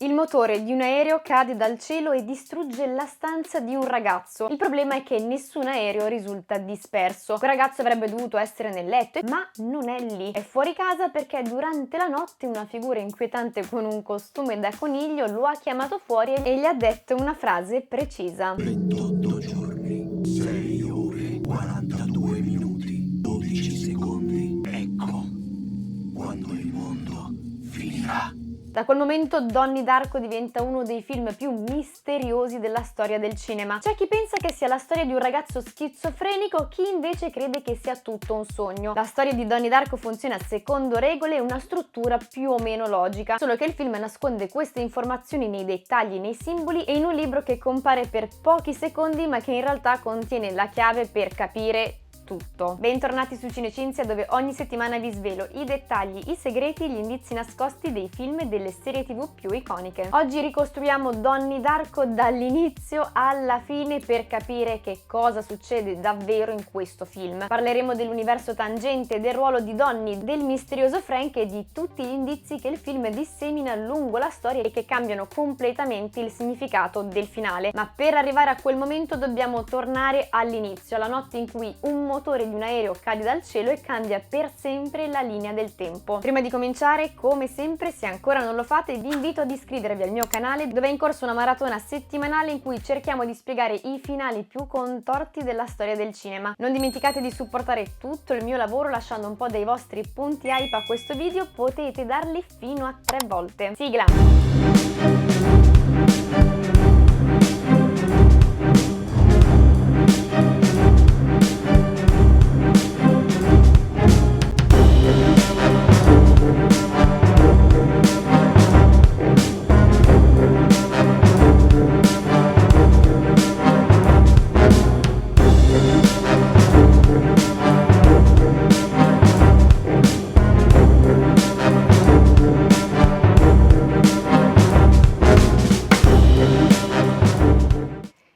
Il motore di un aereo cade dal cielo e distrugge la stanza di un ragazzo. Il problema è che nessun aereo risulta disperso. Quel ragazzo avrebbe dovuto essere nel letto, ma non è lì. È fuori casa perché durante la notte una figura inquietante con un costume da coniglio lo ha chiamato fuori e gli ha detto una frase precisa. 28 giorni, 6 ore, 42 minuti, 12 secondi. Ecco quando il mondo finirà. Da quel momento Donnie Darko diventa uno dei film più misteriosi della storia del cinema. C'è chi pensa che sia la storia di un ragazzo schizofrenico, chi invece crede che sia tutto un sogno. La storia di Donnie Darko funziona secondo regole e una struttura più o meno logica, solo che il film nasconde queste informazioni nei dettagli, nei simboli e in un libro che compare per pochi secondi ma che in realtà contiene la chiave per capire tutto. Bentornati su Cinecinzia, dove ogni settimana vi svelo i dettagli, i segreti e gli indizi nascosti dei film e delle serie TV più iconiche. Oggi ricostruiamo Donnie Darko dall'inizio alla fine per capire che cosa succede davvero in questo film. Parleremo dell'universo tangente, del ruolo di Donnie, del misterioso Frank e di tutti gli indizi che il film dissemina lungo la storia e che cambiano completamente il significato del finale. Ma per arrivare a quel momento dobbiamo tornare all'inizio, alla notte in cui un motore di un aereo cade dal cielo e cambia per sempre la linea del tempo. Prima di cominciare, come sempre, se ancora non lo fate, vi invito ad iscrivervi al mio canale, dove è in corso una maratona settimanale in cui cerchiamo di spiegare i finali più contorti della storia del cinema. Non dimenticate di supportare tutto il mio lavoro lasciando un po' dei vostri punti hype a questo video, potete darli fino a 3 volte. Sigla!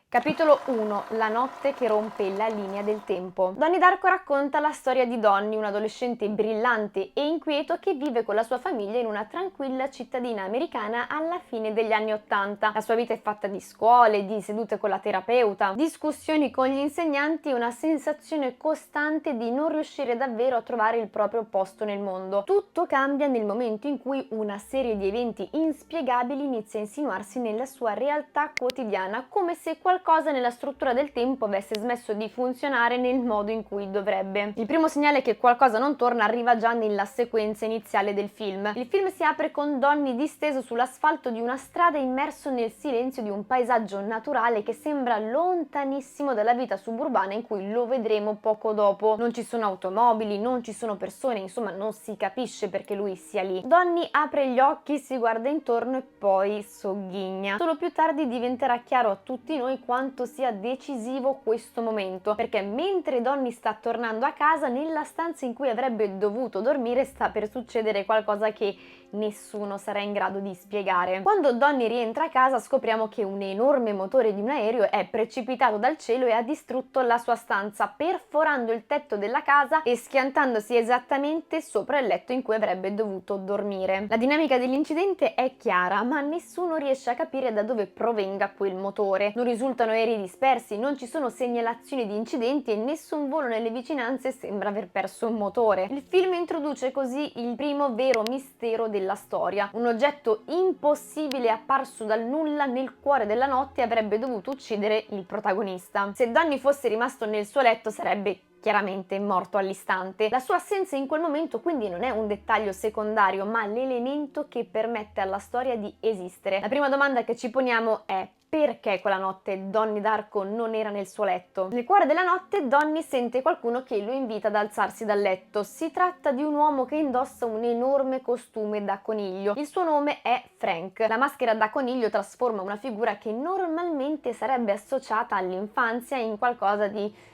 Capitolo 1. La notte che rompe la linea del tempo. Donnie Darko racconta la storia di Donnie, un adolescente brillante e inquieto che vive con la sua famiglia in una tranquilla cittadina americana alla fine degli anni '80. La sua vita è fatta di scuole, di sedute con la terapeuta, discussioni con gli insegnanti e una sensazione costante di non riuscire davvero a trovare il proprio posto nel mondo. Tutto cambia nel momento in cui una serie di eventi inspiegabili inizia a insinuarsi nella sua realtà quotidiana, come se qualcosa nella struttura del tempo avesse smesso di funzionare nel modo in cui dovrebbe. Il primo segnale che qualcosa non torna arriva già nella sequenza iniziale del film. Il film si apre con Donnie disteso sull'asfalto di una strada immerso nel silenzio di un paesaggio naturale che sembra lontanissimo dalla vita suburbana in cui lo vedremo poco dopo. Non ci sono automobili, non ci sono persone, insomma non si capisce perché lui sia lì. Donnie apre gli occhi, si guarda intorno e poi sogghigna. Solo più tardi diventerà chiaro a tutti noi quanto sia decisivo questo momento, perché mentre Donnie sta tornando a casa, nella stanza in cui avrebbe dovuto dormire sta per succedere qualcosa che nessuno sarà in grado di spiegare. Quando Donnie rientra a casa scopriamo che un enorme motore di un aereo è precipitato dal cielo e ha distrutto la sua stanza, perforando il tetto della casa e schiantandosi esattamente sopra il letto in cui avrebbe dovuto dormire. La dinamica dell'incidente è chiara, ma nessuno riesce a capire da dove provenga quel motore. Non risultano aerei dispersi, non ci sono segnalazioni di incidenti e nessun volo nelle vicinanze sembra aver perso un motore. Il film introduce così il primo vero mistero della storia. Un oggetto impossibile apparso dal nulla nel cuore della notte avrebbe dovuto uccidere il protagonista. Se Donnie fosse rimasto nel suo letto sarebbe chiaramente morto all'istante. La sua assenza in quel momento quindi non è un dettaglio secondario, ma l'elemento che permette alla storia di esistere. La prima domanda che ci poniamo è: perché quella notte Donnie Darko non era nel suo letto? Nel cuore della notte Donnie sente qualcuno che lo invita ad alzarsi dal letto. Si tratta di un uomo che indossa un enorme costume da coniglio. Il suo nome è Frank. La maschera da coniglio trasforma una figura che normalmente sarebbe associata all'infanzia in qualcosa di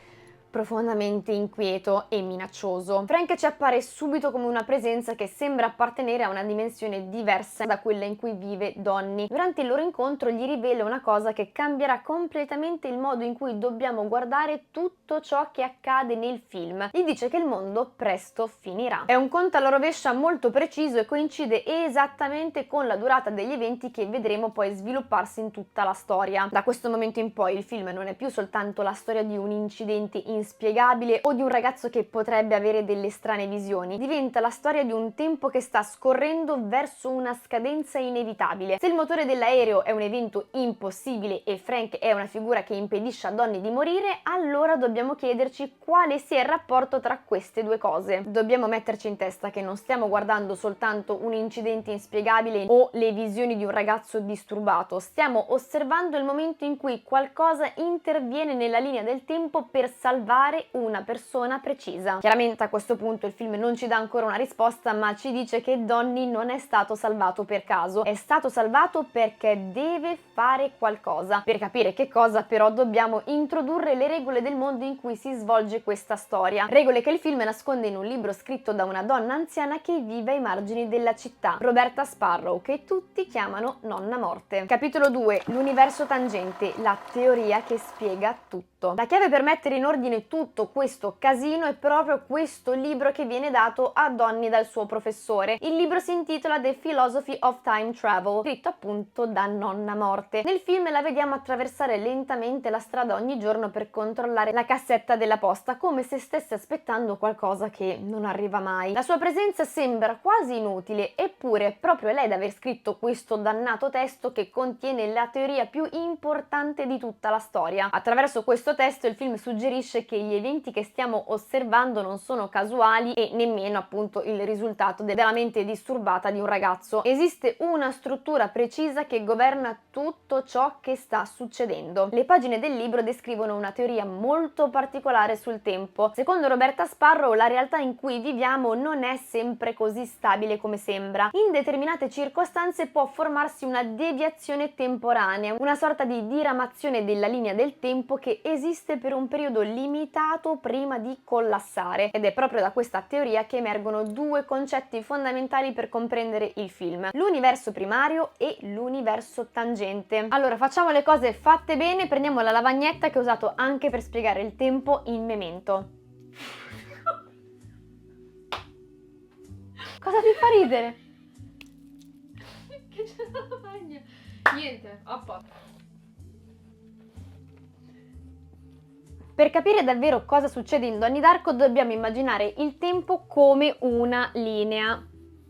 profondamente inquieto e minaccioso. Frank ci appare subito come una presenza che sembra appartenere a una dimensione diversa da quella in cui vive Donnie. Durante il loro incontro gli rivela una cosa che cambierà completamente il modo in cui dobbiamo guardare tutto ciò che accade nel film. Gli dice che il mondo presto finirà. È un conto alla rovescia molto preciso e coincide esattamente con la durata degli eventi che vedremo poi svilupparsi in tutta la storia. Da questo momento in poi il film non è più soltanto la storia di un incidente inspiegabile o di un ragazzo che potrebbe avere delle strane visioni, diventa la storia di un tempo che sta scorrendo verso una scadenza inevitabile. Se il motore dell'aereo è un evento impossibile e Frank è una figura che impedisce a Donnie di morire, allora dobbiamo chiederci quale sia il rapporto tra queste due cose. Dobbiamo metterci in testa che non stiamo guardando soltanto un incidente inspiegabile o le visioni di un ragazzo disturbato, stiamo osservando il momento in cui qualcosa interviene nella linea del tempo per salvare una persona precisa. Chiaramente a questo punto il film non ci dà ancora una risposta, ma ci dice che Donnie non è stato salvato per caso, è stato salvato perché deve fare qualcosa. Per capire che cosa però dobbiamo introdurre le regole del mondo in cui si svolge questa storia, regole che il film nasconde in un libro scritto da una donna anziana che vive ai margini della città, Roberta Sparrow, che tutti chiamano Nonna Morte. Capitolo 2: l'universo tangente, la teoria che spiega tutto. La chiave per mettere in ordine tutto questo casino è proprio questo libro che viene dato a Donnie dal suo professore. Il libro si intitola The Philosophy of Time Travel, scritto appunto da Nonna Morte. Nel film la vediamo attraversare lentamente la strada ogni giorno per controllare la cassetta della posta, come se stesse aspettando qualcosa che non arriva mai. La sua presenza sembra quasi inutile, eppure è proprio lei ad aver scritto questo dannato testo che contiene la teoria più importante di tutta la storia. Attraverso questo testo il film suggerisce che gli eventi che stiamo osservando non sono casuali e nemmeno appunto il risultato della mente disturbata di un ragazzo. Esiste una struttura precisa che governa tutto ciò che sta succedendo. Le pagine del libro descrivono una teoria molto particolare sul tempo. Secondo Roberta Sparrow, la realtà in cui viviamo non è sempre così stabile come sembra. In determinate circostanze può formarsi una deviazione temporanea, una sorta di diramazione della linea del tempo che esiste per un periodo limitato prima di collassare. Ed è proprio da questa teoria che emergono due concetti fondamentali per comprendere il film: l'universo primario e l'universo tangente. Allora, facciamo le cose fatte bene, prendiamo la lavagnetta che ho usato anche per spiegare il tempo in Memento. Cosa ti fa ridere? Che c'è la lavagna? Niente, a posto. Per capire davvero cosa succede in Donnie Darko dobbiamo immaginare il tempo come una linea.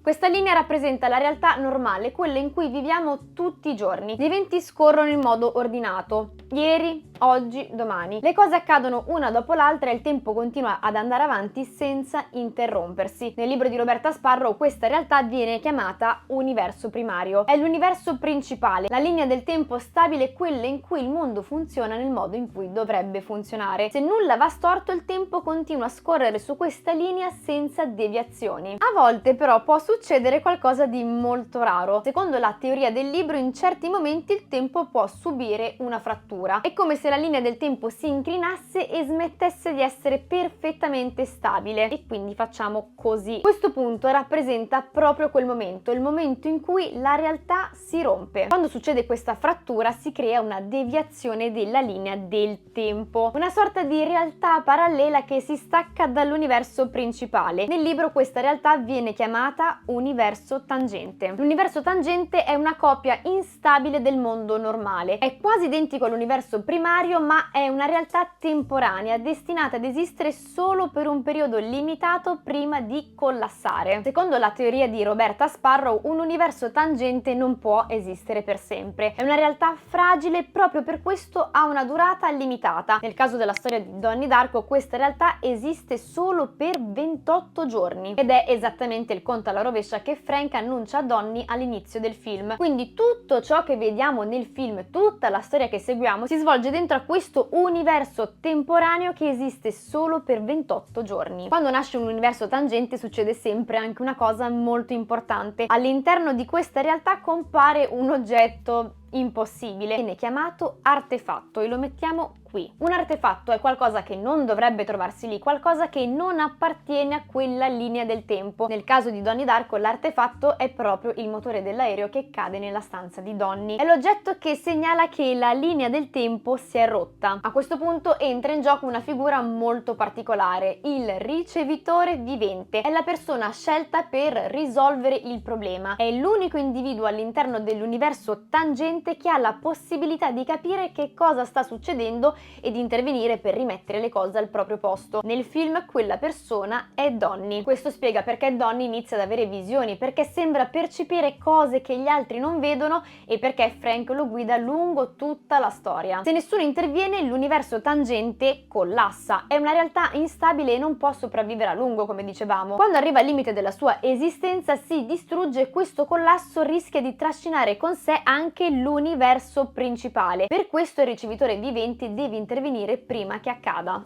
Questa linea rappresenta la realtà normale, quella in cui viviamo tutti i giorni. Gli eventi scorrono in modo ordinato. Ieri, oggi, domani. Le cose accadono una dopo l'altra e il tempo continua ad andare avanti senza interrompersi. Nel libro di Roberta Sparrow questa realtà viene chiamata universo primario. È l'universo principale, la linea del tempo stabile, quella in cui il mondo funziona nel modo in cui dovrebbe funzionare. Se nulla va storto, il tempo continua a scorrere su questa linea senza deviazioni. A volte però può succedere qualcosa di molto raro. Secondo la teoria del libro, in certi momenti il tempo può subire una frattura. È come se la linea del tempo si inclinasse e smettesse di essere perfettamente stabile. E quindi facciamo così. Questo punto rappresenta proprio quel momento, il momento in cui la realtà si rompe. Quando succede questa frattura si crea una deviazione della linea del tempo, una sorta di realtà parallela che si stacca dall'universo principale. Nel libro questa realtà viene chiamata universo tangente. L'universo tangente è una copia instabile del mondo normale. È quasi identico all'universo primario, ma è una realtà temporanea destinata ad esistere solo per un periodo limitato prima di collassare. Secondo la teoria di Roberta Sparrow, un universo tangente non può esistere per sempre. È una realtà fragile, proprio per questo ha una durata limitata. Nel caso della storia di Donnie Darko, questa realtà esiste solo per 28 giorni ed è esattamente il conto alla rovescia che Frank annuncia a Donnie all'inizio del film. Quindi tutto ciò che vediamo nel film, tutta la storia che seguiamo, si svolge dentro a questo universo temporaneo che esiste solo per 28 giorni. Quando nasce un universo tangente succede sempre anche una cosa molto importante. All'interno di questa realtà compare un oggetto impossibile, viene chiamato artefatto e lo mettiamo qui. Un artefatto è qualcosa che non dovrebbe trovarsi lì, qualcosa che non appartiene a quella linea del tempo. Nel caso di Donnie Darko l'artefatto è proprio il motore dell'aereo che cade nella stanza di Donnie. È l'oggetto che segnala che la linea del tempo si è rotta. A questo punto entra in gioco una figura molto particolare, il ricevitore vivente. È la persona scelta per risolvere il problema. È l'unico individuo all'interno dell'universo tangente che ha la possibilità di capire che cosa sta succedendo e di intervenire per rimettere le cose al proprio posto. Nel film quella persona è Donnie. Questo spiega perché Donnie inizia ad avere visioni, perché sembra percepire cose che gli altri non vedono e perché Frank lo guida lungo tutta la storia. Se nessuno interviene, l'universo tangente collassa. È una realtà instabile e non può sopravvivere a lungo, come dicevamo. Quando arriva al limite della sua esistenza si distrugge e questo collasso rischia di trascinare con sé anche l'universo principale. Per questo il ricevitore vivente deve intervenire prima che accada.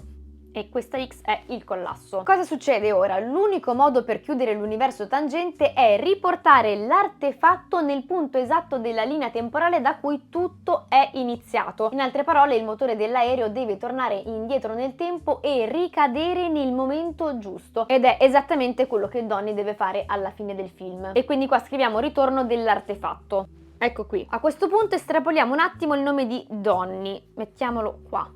E questa X è il collasso. Cosa succede ora? L'unico modo per chiudere l'universo tangente è riportare l'artefatto nel punto esatto della linea temporale da cui tutto è iniziato. In altre parole, il motore dell'aereo deve tornare indietro nel tempo e ricadere nel momento giusto. Ed è esattamente quello che Donnie deve fare alla fine del film. E quindi qua scriviamo ritorno dell'artefatto. Ecco qui. A questo punto estrapoliamo un attimo il nome di Donnie. Mettiamolo qua.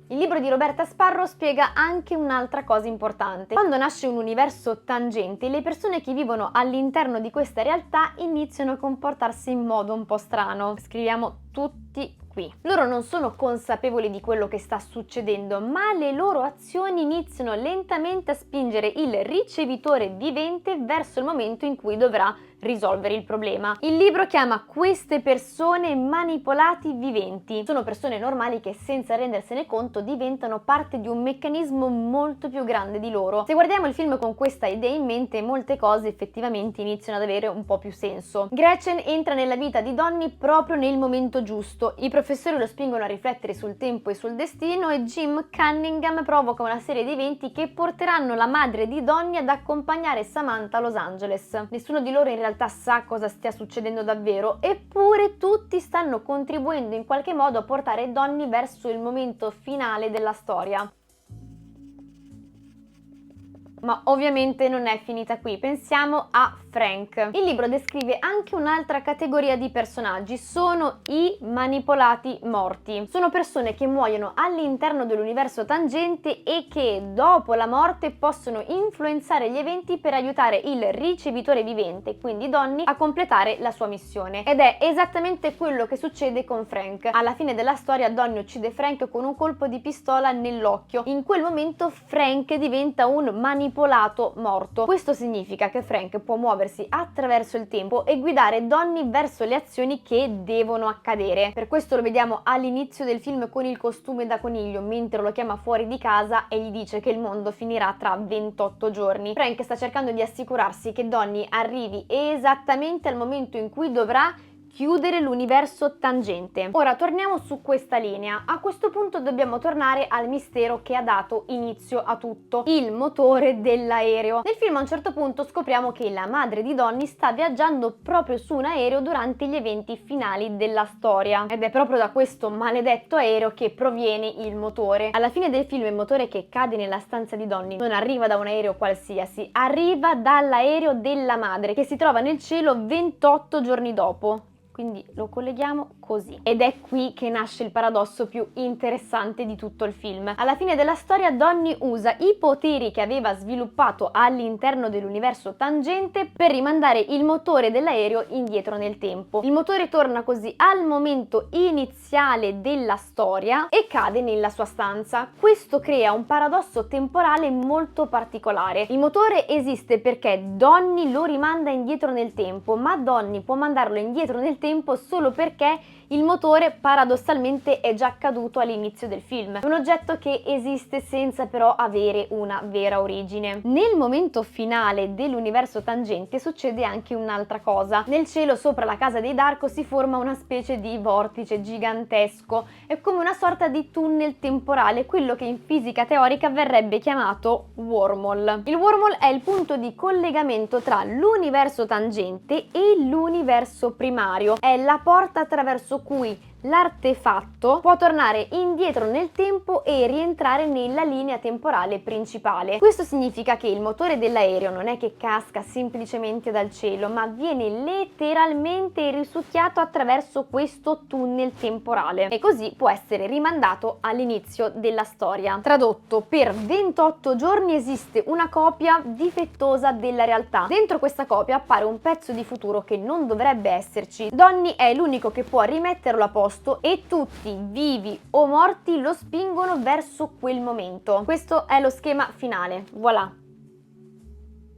Il libro di Roberta Sparrow spiega anche un'altra cosa importante. Quando nasce un universo tangente, le persone che vivono all'interno di questa realtà iniziano a comportarsi in modo un po' strano. Scriviamo tutti qui. Loro non sono consapevoli di quello che sta succedendo, ma le loro azioni iniziano lentamente a spingere il ricevitore vivente verso il momento in cui dovrà risolvere il problema. Il libro chiama queste persone manipolati viventi. Sono persone normali che senza rendersene conto diventano parte di un meccanismo molto più grande di loro. Se guardiamo il film con questa idea in mente, molte cose effettivamente iniziano ad avere un po' più senso. Gretchen entra nella vita di Donnie proprio nel momento giusto. I professori lo spingono a riflettere sul tempo e sul destino e Jim Cunningham provoca una serie di eventi che porteranno la madre di Donnie ad accompagnare Samantha a Los Angeles. Nessuno di loro in realtà sa cosa stia succedendo davvero, eppure tutti stanno contribuendo in qualche modo a portare Donnie verso il momento finale della storia. Ma ovviamente non è finita qui, pensiamo a Frank. Il libro descrive anche un'altra categoria di personaggi, sono i manipolati morti. Sono persone che muoiono all'interno dell'universo tangente e che dopo la morte possono influenzare gli eventi per aiutare il ricevitore vivente, quindi Donnie, a completare la sua missione. Ed è esattamente quello che succede con Frank. Alla fine della storia Donnie uccide Frank con un colpo di pistola nell'occhio. In quel momento Frank diventa un manipolato morto. Questo significa che Frank può muoversi attraverso il tempo e guidare Donnie verso le azioni che devono accadere. Per questo lo vediamo all'inizio del film con il costume da coniglio, mentre lo chiama fuori di casa e gli dice che il mondo finirà tra 28 giorni. Frank sta cercando di assicurarsi che Donnie arrivi esattamente al momento in cui dovrà chiudere l'universo tangente. Ora torniamo su questa linea. A questo punto dobbiamo tornare al mistero che ha dato inizio a tutto, il motore dell'aereo. Nel film a un certo punto scopriamo che la madre di Donnie sta viaggiando proprio su un aereo durante gli eventi finali della storia ed è proprio da questo maledetto aereo che proviene il motore. Alla fine del film il motore che cade nella stanza di Donnie non arriva da un aereo qualsiasi, arriva dall'aereo della madre che si trova nel cielo 28 giorni dopo. Quindi lo colleghiamo così. Ed è qui che nasce il paradosso più interessante di tutto il film. Alla fine della storia Donnie usa i poteri che aveva sviluppato all'interno dell'universo tangente per rimandare il motore dell'aereo indietro nel tempo. Il motore torna così al momento iniziale della storia e cade nella sua stanza. Questo crea un paradosso temporale molto particolare. Il motore esiste perché Donnie lo rimanda indietro nel tempo, ma Donnie può mandarlo indietro nel tempo solo perché il motore paradossalmente è già caduto all'inizio del film. È un oggetto che esiste senza però avere una vera origine. Nel momento finale dell'universo tangente succede anche un'altra cosa. Nel cielo sopra la casa dei Darko si forma una specie di vortice gigantesco. È come una sorta di tunnel temporale, quello che in fisica teorica verrebbe chiamato wormhole. Il wormhole è il punto di collegamento tra l'universo tangente e l'universo primario. è la porta attraverso cui l'artefatto può tornare indietro nel tempo e rientrare nella linea temporale principale. Questo significa che il motore dell'aereo non è che casca semplicemente dal cielo, ma viene letteralmente risucchiato attraverso questo tunnel temporale e così può essere rimandato all'inizio della storia. Tradotto, per 28 giorni esiste una copia difettosa della realtà. Dentro questa copia appare un pezzo di futuro che non dovrebbe esserci. Donnie è l'unico che può rimetterlo a posto e tutti, vivi o morti, lo spingono verso quel momento. Questo è lo schema finale. Voilà.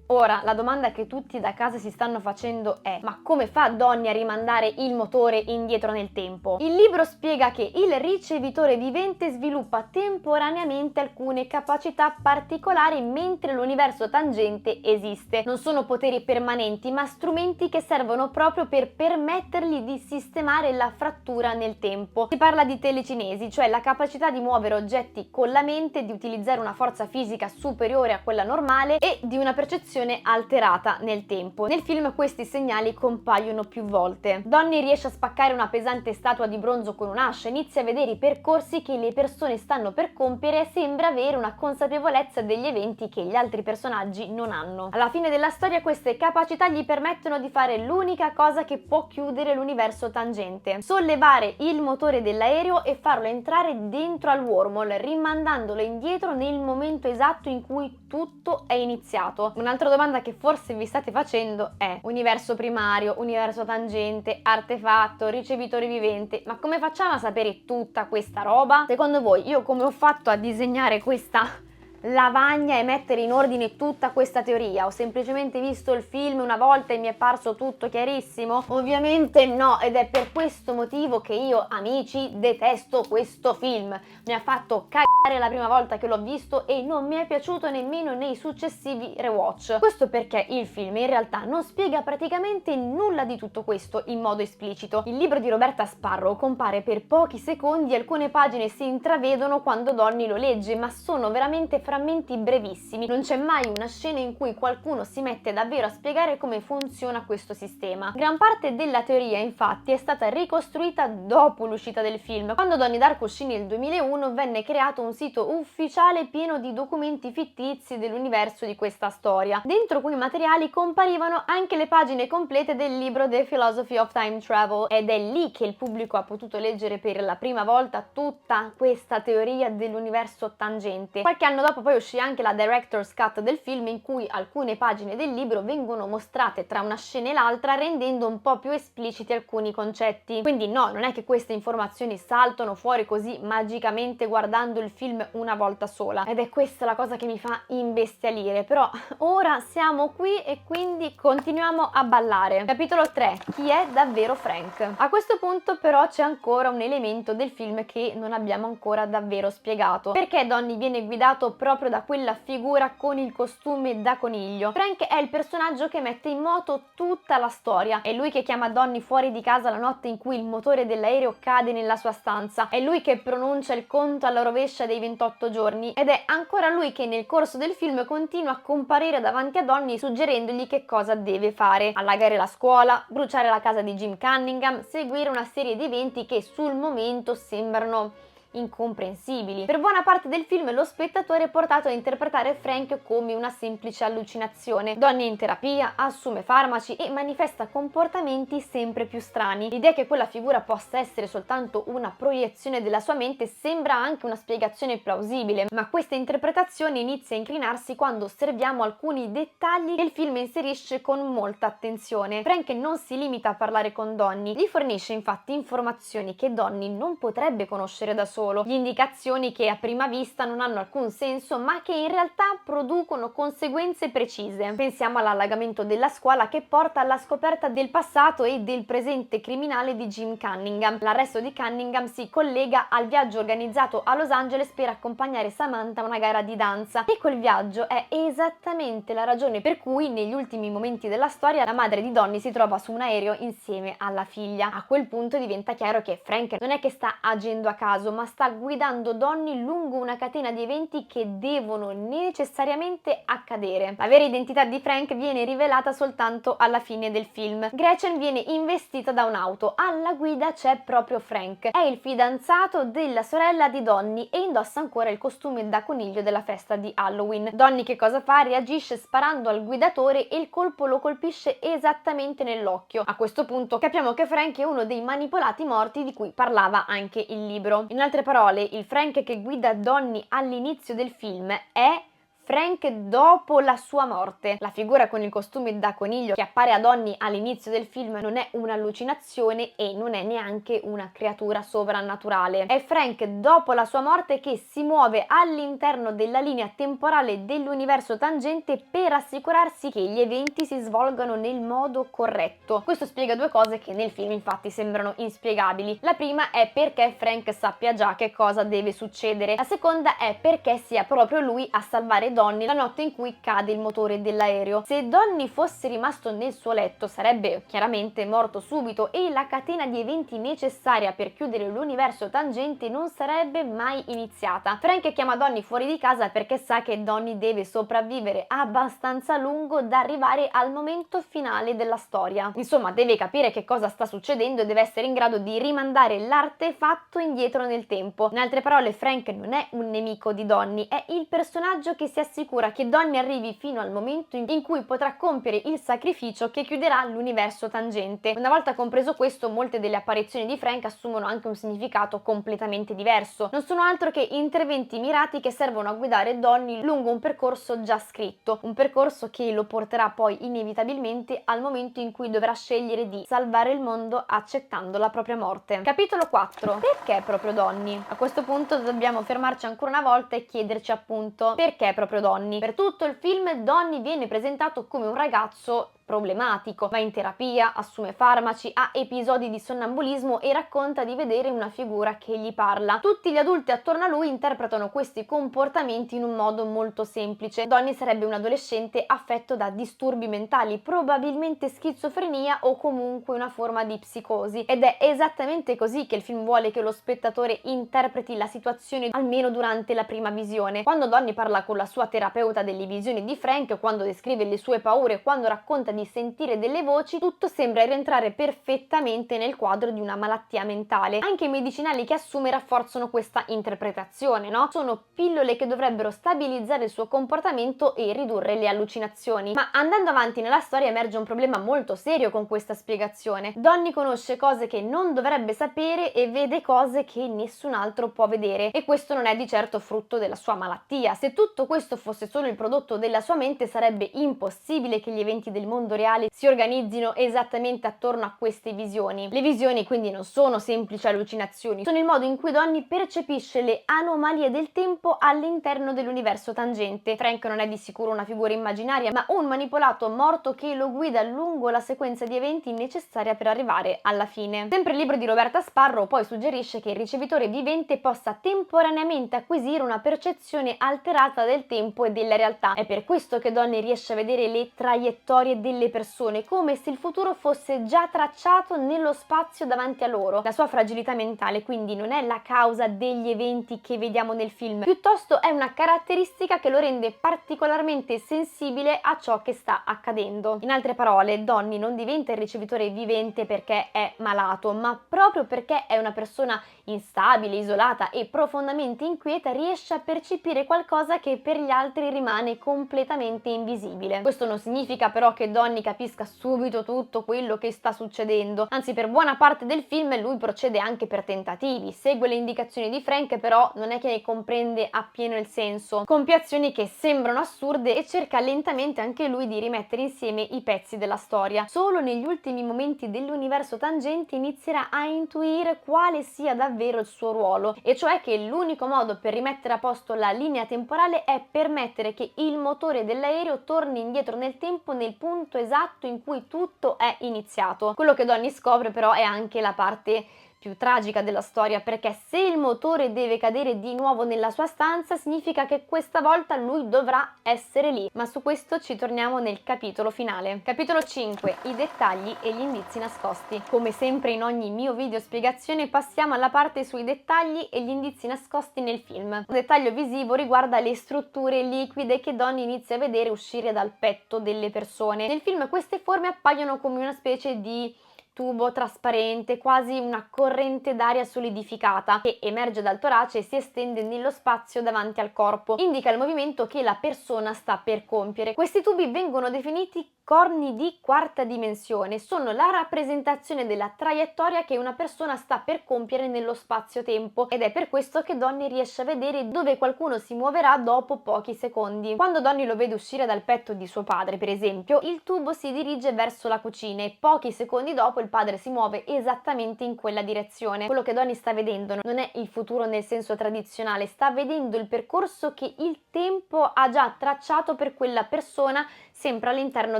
Ora, la domanda che tutti da casa si stanno facendo è: ma come fa Donnie a rimandare il motore indietro nel tempo? Il libro spiega che il ricevitore vivente sviluppa temporaneamente alcune capacità particolari mentre l'universo tangente esiste. Non sono poteri permanenti, ma strumenti che servono proprio per permettergli di sistemare la frattura nel tempo. Si parla di telecinesi, cioè la capacità di muovere oggetti con la mente, di utilizzare una forza fisica superiore a quella normale e di una percezione alterata nel tempo. Nel film questi segnali compaiono più volte. Donnie riesce a spaccare una pesante statua di bronzo con un'ascia, inizia a vedere i percorsi che le persone stanno per compiere e sembra avere una consapevolezza degli eventi che gli altri personaggi non hanno. Alla fine della storia queste capacità gli permettono di fare l'unica cosa che può chiudere l'universo tangente: sollevare il motore dell'aereo e farlo entrare dentro al wormhole, rimandandolo indietro nel momento esatto in cui tutto è iniziato. Un'altra domanda che forse vi state facendo è: universo primario, universo tangente, artefatto, ricevitore vivente, ma come facciamo a sapere tutta questa roba? Secondo voi io come ho fatto a disegnare questa lavagna e mettere in ordine tutta questa teoria? Ho semplicemente visto il film una volta e mi è parso tutto chiarissimo? Ovviamente no, ed è per questo motivo che io, amici, detesto questo film. Mi ha fatto cagare la prima volta che l'ho visto e non mi è piaciuto nemmeno nei successivi rewatch. Questo perché il film in realtà non spiega praticamente nulla di tutto questo in modo esplicito. Il libro di Roberta Sparrow compare per pochi secondi, alcune pagine si intravedono quando Donnie lo legge, ma sono veramente frammenti brevissimi. Non c'è mai una scena in cui qualcuno si mette davvero a spiegare come funziona questo sistema. Gran parte della teoria, infatti, è stata ricostruita dopo l'uscita del film. Quando Donnie Darko uscì nel 2001 venne creato un sito ufficiale pieno di documenti fittizi dell'universo di questa storia. Dentro quei materiali comparivano anche le pagine complete del libro The Philosophy of Time Travel ed è lì che il pubblico ha potuto leggere per la prima volta tutta questa teoria dell'universo tangente. Qualche anno dopo poi uscì anche la director's cut del film, in cui alcune pagine del libro vengono mostrate tra una scena e l'altra, rendendo un po' più espliciti alcuni concetti. Quindi no, non è che queste informazioni saltano fuori così magicamente guardando il film una volta sola, ed è questa la cosa che mi fa imbestialire. Però ora siamo qui e quindi continuiamo a ballare. Capitolo 3: chi è davvero Frank? A questo punto però c'è ancora un elemento del film che non abbiamo ancora davvero spiegato. Perché Donnie viene guidato proprio da quella figura con il costume da coniglio? Frank è il personaggio che mette in moto tutta la storia. È lui che chiama Donnie fuori di casa la notte in cui il motore dell'aereo cade nella sua stanza. È lui che pronuncia il conto alla rovescia dei 28 giorni. Ed è ancora lui che nel corso del film continua a comparire davanti a Donnie suggerendogli che cosa deve fare: allagare la scuola, bruciare la casa di Jim Cunningham, seguire una serie di eventi che sul momento sembrano incomprensibili. Per buona parte del film lo spettatore è portato a interpretare Frank come una semplice allucinazione. Donnie è in terapia, assume farmaci e manifesta comportamenti sempre più strani. L'idea che quella figura possa essere soltanto una proiezione della sua mente sembra anche una spiegazione plausibile, ma questa interpretazione inizia a inclinarsi quando osserviamo alcuni dettagli che il film inserisce con molta attenzione. Frank non si limita a parlare con Donnie, gli fornisce infatti informazioni che Donnie non potrebbe conoscere da solo. Gli indicazioni che a prima vista non hanno alcun senso, ma che in realtà producono conseguenze precise. Pensiamo all'allagamento della scuola, che porta alla scoperta del passato e del presente criminale di Jim Cunningham. L'arresto di Cunningham si collega al viaggio organizzato a Los Angeles per accompagnare Samantha a una gara di danza, e quel viaggio è esattamente la ragione per cui negli ultimi momenti della storia la madre di Donnie si trova su un aereo insieme alla figlia. A quel punto diventa chiaro che Frank non è che sta agendo a caso, ma sta guidando Donnie lungo una catena di eventi che devono necessariamente accadere. La vera identità di Frank viene rivelata soltanto alla fine del film. Gretchen viene investita da un'auto, alla guida c'è proprio Frank. È il fidanzato della sorella di Donnie e indossa ancora il costume da coniglio della festa di Halloween. Donnie che cosa fa? Reagisce sparando al guidatore e il colpo lo colpisce esattamente nell'occhio. A questo punto capiamo che Frank è uno dei manipolati morti di cui parlava anche il libro. In altre parole, il Frank che guida Donnie all'inizio del film è Frank dopo la sua morte. La figura con il costume da coniglio che appare a Donnie all'inizio del film non è un'allucinazione e non è neanche una creatura sovrannaturale. È Frank dopo la sua morte che si muove all'interno della linea temporale dell'universo tangente per assicurarsi che gli eventi si svolgano nel modo corretto. Questo spiega due cose che nel film infatti sembrano inspiegabili. La prima è perché Frank sappia già che cosa deve succedere. La seconda è perché sia proprio lui a salvare Donnie la notte in cui cade il motore dell'aereo. Se Donnie fosse rimasto nel suo letto sarebbe chiaramente morto subito e la catena di eventi necessaria per chiudere l'universo tangente non sarebbe mai iniziata. Frank chiama Donnie fuori di casa perché sa che Donnie deve sopravvivere abbastanza a lungo da arrivare al momento finale della storia. Insomma, deve capire che cosa sta succedendo e deve essere in grado di rimandare l'artefatto indietro nel tempo. In altre parole, Frank non è un nemico di Donnie, è il personaggio che si assicura che Donnie arrivi fino al momento in cui potrà compiere il sacrificio che chiuderà l'universo tangente. Una volta compreso questo, molte delle apparizioni di Frank assumono anche un significato completamente diverso. Non sono altro che interventi mirati che servono a guidare Donnie lungo un percorso già scritto, un percorso che lo porterà poi inevitabilmente al momento in cui dovrà scegliere di salvare il mondo accettando la propria morte. Capitolo 4. Perché proprio Donnie? A questo punto dobbiamo fermarci ancora una volta e chiederci appunto perché proprio Donnie. Per tutto il film Donnie viene presentato come un ragazzo problematico, va in terapia, assume farmaci, ha episodi di sonnambulismo e racconta di vedere una figura che gli parla. Tutti gli adulti attorno a lui interpretano questi comportamenti in un modo molto semplice. Donnie sarebbe un adolescente affetto da disturbi mentali, probabilmente schizofrenia o comunque una forma di psicosi, ed è esattamente così che il film vuole che lo spettatore interpreti la situazione, almeno durante la prima visione. Quando Donnie parla con la sua terapeuta delle visioni di Frank, quando descrive le sue paure, quando racconta di sentire delle voci, tutto sembra rientrare perfettamente nel quadro di una malattia mentale. Anche i medicinali che assume rafforzano questa interpretazione, no? Sono pillole che dovrebbero stabilizzare il suo comportamento e ridurre le allucinazioni. Ma andando avanti nella storia emerge un problema molto serio con questa spiegazione. Donnie conosce cose che non dovrebbe sapere e vede cose che nessun altro può vedere, e questo non è di certo frutto della sua malattia. Se tutto questo fosse solo il prodotto della sua mente, sarebbe impossibile che gli eventi del mondo reale si organizzino esattamente attorno a queste visioni. Le visioni quindi non sono semplici allucinazioni, sono il modo in cui Donnie percepisce le anomalie del tempo all'interno dell'universo tangente. Frank non è di sicuro una figura immaginaria, ma un manipolato morto che lo guida lungo la sequenza di eventi necessaria per arrivare alla fine. Sempre il libro di Roberta Sparrow poi suggerisce che il ricevitore vivente possa temporaneamente acquisire una percezione alterata del tempo e della realtà. È per questo che Donnie riesce a vedere le traiettorie delle persone, come se il futuro fosse già tracciato nello spazio davanti a loro. La sua fragilità mentale quindi non è la causa degli eventi che vediamo nel film, piuttosto è una caratteristica che lo rende particolarmente sensibile a ciò che sta accadendo. In altre parole, Donnie non diventa il ricevitore vivente perché è malato, ma proprio perché è una persona instabile, isolata e profondamente inquieta, riesce a percepire qualcosa che per gli altri rimane completamente invisibile. Questo non significa però che Donnie capisca subito tutto quello che sta succedendo, anzi per buona parte del film lui procede anche per tentativi, segue le indicazioni di Frank, però non è che ne comprende appieno il senso, compie azioni che sembrano assurde e cerca lentamente anche lui di rimettere insieme i pezzi della storia. Solo negli ultimi momenti dell'universo tangente inizierà a intuire quale sia davvero il suo ruolo, e cioè che l'unico modo per rimettere a posto la linea temporale è permettere che il motore dell'aereo torni indietro nel tempo nel punto esatto in cui tutto è iniziato. Quello che Donnie scopre però è anche la parte più tragica della storia, perché se il motore deve cadere di nuovo nella sua stanza significa che questa volta lui dovrà essere lì, ma su questo ci torniamo nel capitolo finale. Capitolo 5: i dettagli e gli indizi nascosti. Come sempre in ogni mio video spiegazione passiamo alla parte sui dettagli e gli indizi nascosti nel film. Un dettaglio visivo riguarda le strutture liquide che Donnie inizia a vedere uscire dal petto delle persone. Nel film queste forme appaiono come una specie di tubo trasparente, quasi una corrente d'aria solidificata che emerge dal torace e si estende nello spazio davanti al corpo. Indica il movimento che la persona sta per compiere. Questi tubi vengono definiti corni di quarta dimensione, sono la rappresentazione della traiettoria che una persona sta per compiere nello spazio-tempo, ed è per questo che Donnie riesce a vedere dove qualcuno si muoverà dopo pochi secondi. Quando Donnie lo vede uscire dal petto di suo padre, per esempio, il tubo si dirige verso la cucina e pochi secondi dopo il padre si muove esattamente in quella direzione. Quello che Donnie sta vedendo non è il futuro nel senso tradizionale, sta vedendo il percorso che il tempo ha già tracciato per quella persona, sempre all'interno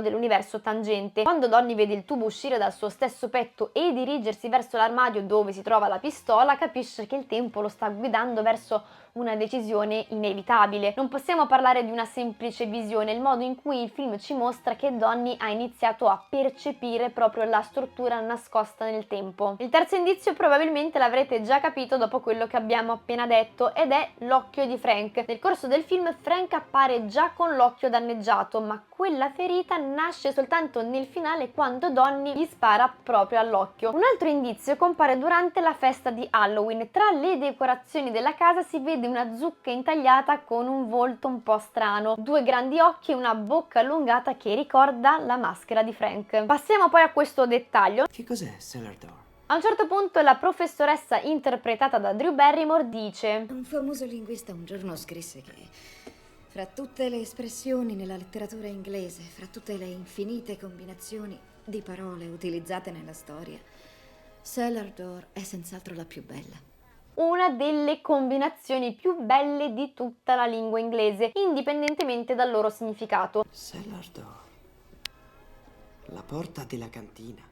dell'universo tangente. Quando Donnie vede il tubo uscire dal suo stesso petto e dirigersi verso l'armadio dove si trova la pistola, capisce che il tempo lo sta guidando verso una decisione inevitabile. Non possiamo parlare di una semplice visione, il modo in cui il film ci mostra che Donnie ha iniziato a percepire proprio la struttura nascosta nel tempo. Il terzo indizio probabilmente l'avrete già capito dopo quello che abbiamo appena detto, ed è l'occhio di Frank. Nel corso del film Frank appare già con l'occhio danneggiato, ma quella ferita nasce soltanto nel finale, quando Donnie gli spara proprio all'occhio. Un altro indizio compare durante la festa di Halloween. Tra le decorazioni della casa si vede una zucca intagliata con un volto un po' strano, due grandi occhi e una bocca allungata che ricorda la maschera di Frank. Passiamo poi a questo dettaglio. Che cos'è Cellar Door? A un certo punto la professoressa, interpretata da Drew Barrymore, dice: un famoso linguista un giorno scrisse che fra tutte le espressioni nella letteratura inglese, fra tutte le infinite combinazioni di parole utilizzate nella storia, Cellar Door è senz'altro la più bella. Una delle combinazioni più belle di tutta la lingua inglese, indipendentemente dal loro significato. Cellar Door. La porta della cantina.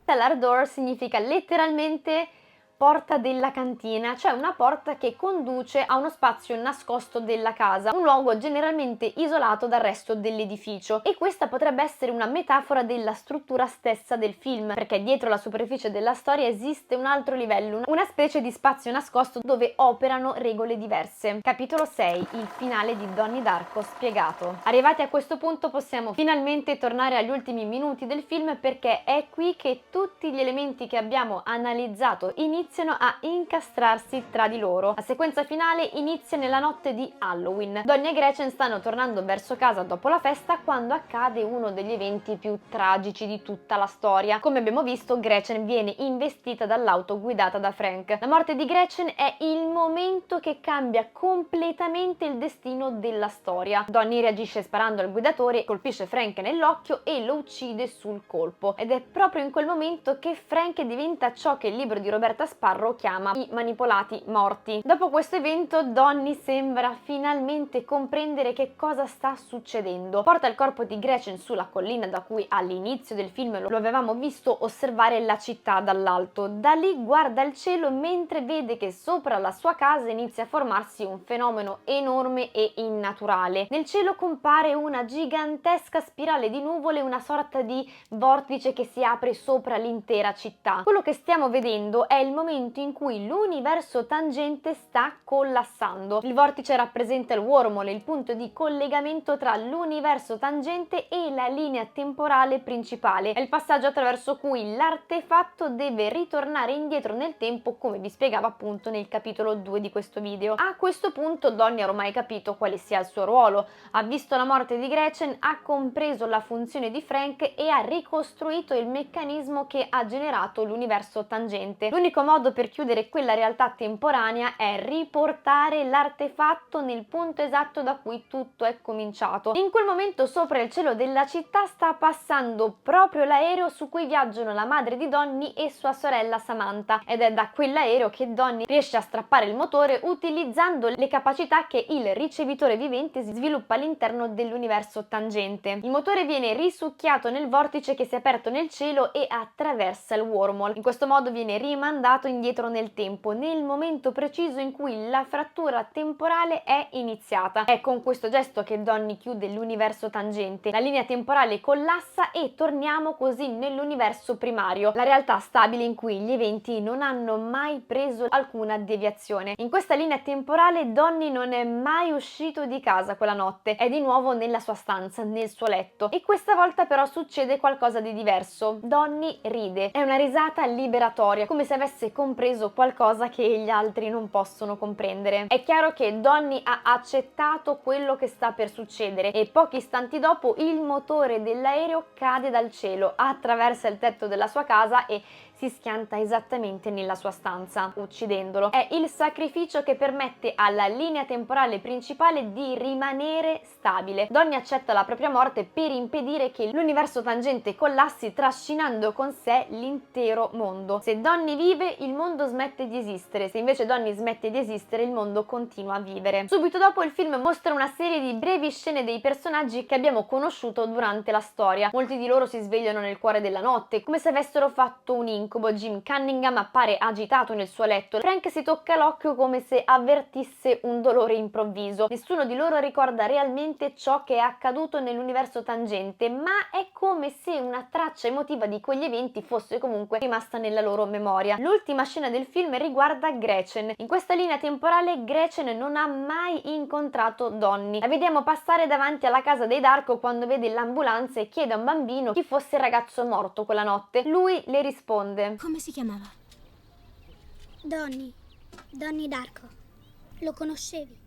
Cellar door significa letteralmente porta della cantina, cioè una porta che conduce a uno spazio nascosto della casa, un luogo generalmente isolato dal resto dell'edificio, e questa potrebbe essere una metafora della struttura stessa del film, perché dietro la superficie della storia esiste un altro livello, una specie di spazio nascosto dove operano regole diverse. Capitolo 6: il finale di Donnie Darko spiegato. Arrivati a questo punto possiamo finalmente tornare agli ultimi minuti del film, perché è qui che tutti gli elementi che abbiamo analizzato iniziano a incastrarsi tra di loro. La sequenza finale inizia nella notte di Halloween. Donnie e Gretchen stanno tornando verso casa dopo la festa quando accade uno degli eventi più tragici di tutta la storia. Come abbiamo visto, Gretchen viene investita dall'auto guidata da Frank. La morte di Gretchen è il momento che cambia completamente il destino della storia. Donnie reagisce sparando al guidatore, colpisce Frank nell'occhio e lo uccide sul colpo. Ed è proprio in quel momento che Frank diventa ciò che il libro di Roberta Sparrow chiama i manipolati morti. Dopo questo evento Donnie sembra finalmente comprendere che cosa sta succedendo. Porta il corpo di Gretchen sulla collina da cui all'inizio del film lo avevamo visto osservare la città dall'alto. Da lì guarda il cielo mentre vede che sopra la sua casa inizia a formarsi un fenomeno enorme e innaturale. Nel cielo compare una gigantesca spirale di nuvole, una sorta di vortice che si apre sopra l'intera città. Quello che stiamo vedendo è il momento in cui l'universo tangente sta collassando. Il vortice rappresenta il wormhole, il punto di collegamento tra l'universo tangente e la linea temporale principale. È il passaggio attraverso cui l'artefatto deve ritornare indietro nel tempo, come vi spiegavo appunto nel capitolo 2 di questo video. A questo punto Donnie ha ormai capito quale sia il suo ruolo, ha visto la morte di Gretchen, ha compreso la funzione di Frank e ha ricostruito il meccanismo che ha generato l'universo tangente. L'unico modo per chiudere quella realtà temporanea è riportare l'artefatto nel punto esatto da cui tutto è cominciato. In quel momento sopra il cielo della città sta passando proprio l'aereo su cui viaggiano la madre di Donnie e sua sorella Samantha, ed è da quell'aereo che Donnie riesce a strappare il motore utilizzando le capacità che il ricevitore vivente sviluppa all'interno dell'universo tangente. Il motore viene risucchiato nel vortice che si è aperto nel cielo e attraversa il wormhole. In questo modo viene rimandato portato indietro nel tempo, nel momento preciso in cui la frattura temporale è iniziata. È con questo gesto che Donnie chiude l'universo tangente, la linea temporale collassa e torniamo così nell'universo primario, la realtà stabile in cui gli eventi non hanno mai preso alcuna deviazione. In questa linea temporale Donnie non è mai uscito di casa quella notte, è di nuovo nella sua stanza, nel suo letto, e questa volta però succede qualcosa di diverso. Donnie ride, è una risata liberatoria, come se avesse compreso qualcosa che gli altri non possono comprendere. È chiaro che Donnie ha accettato quello che sta per succedere e pochi istanti dopo il motore dell'aereo cade dal cielo, attraversa il tetto della sua casa e si schianta esattamente nella sua stanza, uccidendolo. È il sacrificio che permette alla linea temporale principale di rimanere stabile. Donnie accetta la propria morte per impedire che l'universo tangente collassi, trascinando con sé l'intero mondo. Se Donnie vive, il mondo smette di esistere. Se invece Donnie smette di esistere, il mondo continua a vivere. Subito dopo il film mostra una serie di brevi scene dei personaggi che abbiamo conosciuto durante la storia. Molti di loro si svegliano nel cuore della notte, come se avessero fatto un incubo. Jim Cunningham appare agitato nel suo letto. Frank si tocca l'occhio come se avvertisse un dolore improvviso. Nessuno di loro ricorda realmente ciò che è accaduto nell'universo tangente, ma è come se una traccia emotiva di quegli eventi fosse comunque rimasta nella loro memoria. L'ultima scena del film riguarda Gretchen. In questa linea temporale Gretchen non ha mai incontrato Donnie. La vediamo passare davanti alla casa dei Darko quando vede l'ambulanza e chiede a un bambino chi fosse il ragazzo morto quella notte. Lui le risponde: Come si chiamava? Donnie Darko. Lo conoscevi?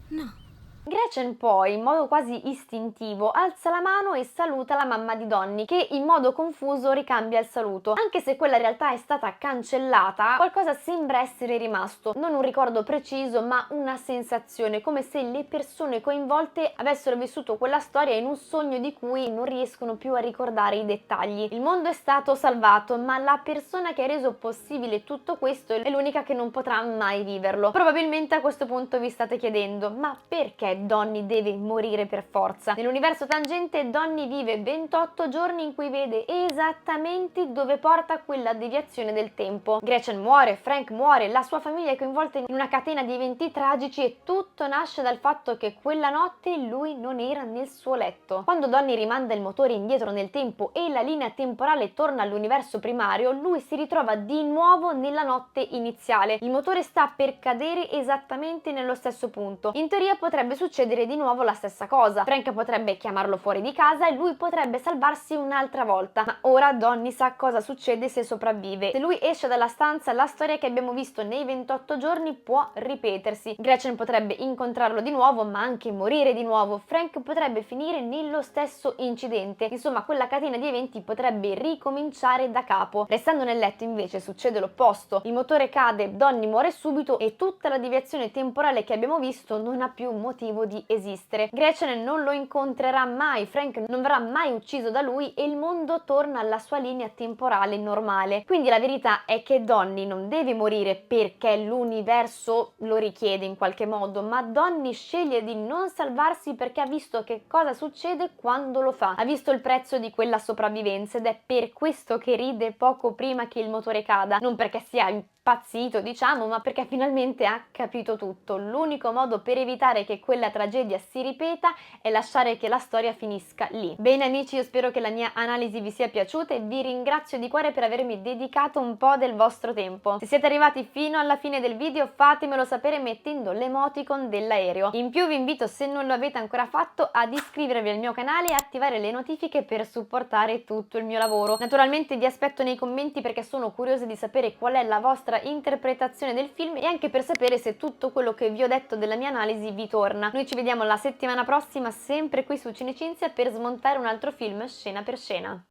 No. Gretchen poi, in modo quasi istintivo, alza la mano e saluta la mamma di Donnie, che in modo confuso ricambia il saluto. Anche se quella realtà è stata cancellata, qualcosa sembra essere rimasto. Non un ricordo preciso, ma una sensazione, come se le persone coinvolte avessero vissuto quella storia in un sogno di cui non riescono più a ricordare i dettagli. Il mondo è stato salvato, ma la persona che ha reso possibile tutto questo è l'unica che non potrà mai viverlo. Probabilmente a questo punto vi state chiedendo: ma perché Donnie deve morire per forza? Nell'universo tangente Donnie vive 28 giorni in cui vede esattamente dove porta quella deviazione del tempo. Gretchen muore, Frank muore, la sua famiglia è coinvolta in una catena di eventi tragici e tutto nasce dal fatto che quella notte lui non era nel suo letto. Quando Donnie rimanda il motore indietro nel tempo e la linea temporale torna all'universo primario, lui si ritrova di nuovo nella notte iniziale. Il motore sta per cadere esattamente nello stesso punto. In teoria potrebbe succedere di nuovo la stessa cosa. Frank potrebbe chiamarlo fuori di casa e lui potrebbe salvarsi un'altra volta, ma ora Donnie sa cosa succede se sopravvive. Se lui esce dalla stanza, la storia che abbiamo visto nei 28 giorni può ripetersi. Gretchen potrebbe incontrarlo di nuovo, ma anche morire di nuovo. Frank potrebbe finire nello stesso incidente. Insomma, quella catena di eventi potrebbe ricominciare da capo. Restando nel letto invece succede l'opposto. Il motore cade, Donnie muore subito e tutta la deviazione temporale che abbiamo visto non ha più motivo di esistere. Gretchen non lo incontrerà mai, Frank non verrà mai ucciso da lui e il mondo torna alla sua linea temporale normale. Quindi la verità è che Donnie non deve morire perché l'universo lo richiede in qualche modo, ma Donnie sceglie di non salvarsi perché ha visto che cosa succede quando lo fa. Ha visto il prezzo di quella sopravvivenza ed è per questo che ride poco prima che il motore cada, non perché sia impazzito, diciamo, ma perché finalmente ha capito tutto. L'unico modo per evitare che quella tragedia si ripeta è lasciare che la storia finisca lì. Bene amici, io spero che la mia analisi vi sia piaciuta e vi ringrazio di cuore per avermi dedicato un po' del vostro tempo. Se siete arrivati fino alla fine del video fatemelo sapere mettendo l'emoticon dell'aereo. In più vi invito, se non lo avete ancora fatto, ad iscrivervi al mio canale e attivare le notifiche per supportare tutto il mio lavoro. Naturalmente vi aspetto nei commenti perché sono curiosa di sapere qual è la vostra interpretazione del film e anche per sapere se tutto quello che vi ho detto della mia analisi vi torna. Noi ci vediamo la settimana prossima sempre qui su Cinecinzia per smontare un altro film scena per scena.